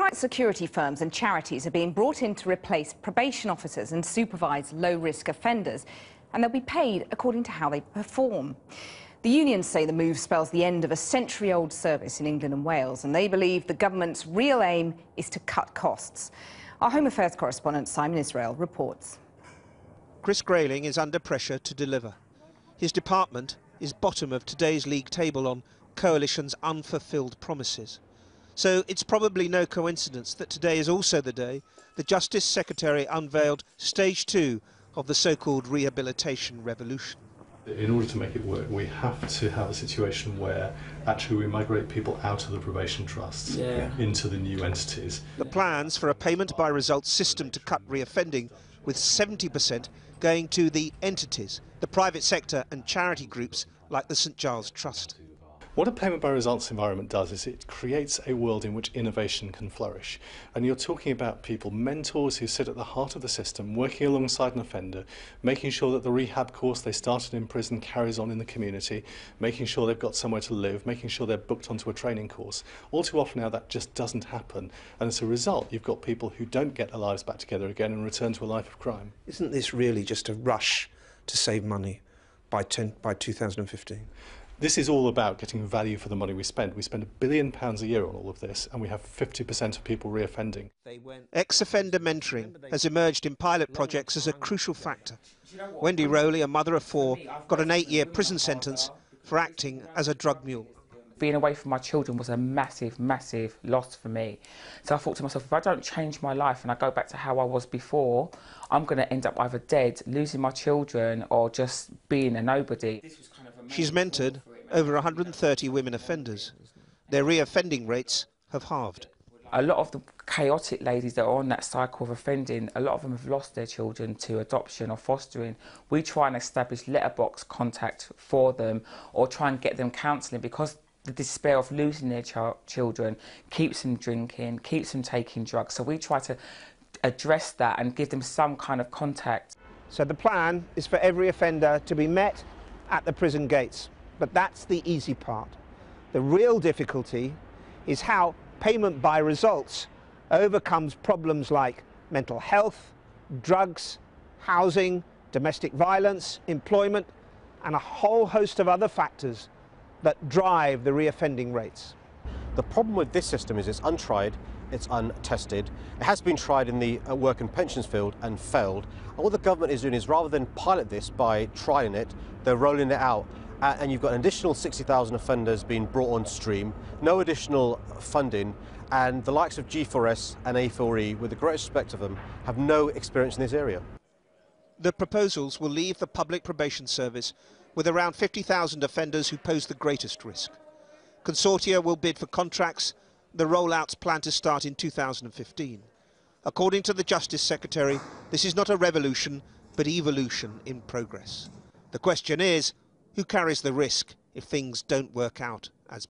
Private security firms and charities are being brought in to replace probation officers and supervise low-risk offenders, and they'll be paid according to how they perform. The unions say the move spells the end of a century-old service in England and Wales, and they believe the government's real aim is to cut costs. Our Home Affairs correspondent Simon Israel reports. Chris Grayling is under pressure to deliver. His department is bottom of today's league table on Coalition's unfulfilled promises. So it's probably no coincidence that today is also the day the Justice Secretary unveiled stage 2 of the so-called rehabilitation revolution. In order to make it work, we have to have a situation where actually we migrate people out of the probation trusts into the new entities. The plans for a payment by results system to cut reoffending, with 70% going to the entities, the private sector and charity groups like the St Giles Trust. What a payment by results environment does is it creates a world in which innovation can flourish. And you're talking about people, mentors who sit at the heart of the system, working alongside an offender, making sure that the rehab course they started in prison carries on in the community, making sure they've got somewhere to live, making sure they're booked onto a training course. All too often now that just doesn't happen. And as a result, you've got people who don't get their lives back together again and return to a life of crime. Isn't this really just a rush to save money by 2015? This is all about getting value for the money we spend. We spend £1 billion a year on all of this, and we have 50% of people reoffending. Ex-offender mentoring has emerged in pilot projects as a crucial factor. Wendy Rowley, a mother of 4, got an 8-year prison sentence for acting as a drug mule. Being away from my children was a massive, massive loss for me. So I thought to myself, if I don't change my life and I go back to how I was before, I'm going to end up either dead, losing my children, or just being a nobody. She's mentored over 130 women offenders. Their reoffending rates have halved. A lot of the chaotic ladies that are on that cycle of offending, a lot of them have lost their children to adoption or fostering. We try and establish letterbox contact for them, or try and get them counselling, because the despair of losing their children keeps them drinking, keeps them taking drugs. So we try to address that and give them some kind of contact. So the plan is for every offender to be met at the prison gates. But that's the easy part. The real difficulty is how payment by results overcomes problems like mental health, drugs, housing, domestic violence, employment, and a whole host of other factors that drive the reoffending rates. The problem with this system is it's untried, it's untested. It has been tried in the work and pensions field and failed. And what the government is doing is, rather than pilot this by trying it, they're rolling it out. And you've got an additional 60,000 offenders being brought on stream, no additional funding, and the likes of G4S and A4E, with the greatest respect of them, have no experience in this area. The proposals will leave the public probation service with around 50,000 offenders who pose the greatest risk. Consortia will bid for contracts. The rollouts plan to start in 2015. According to the Justice Secretary, this is not a revolution, but evolution in progress. The question is, who carries the risk if things don't work out as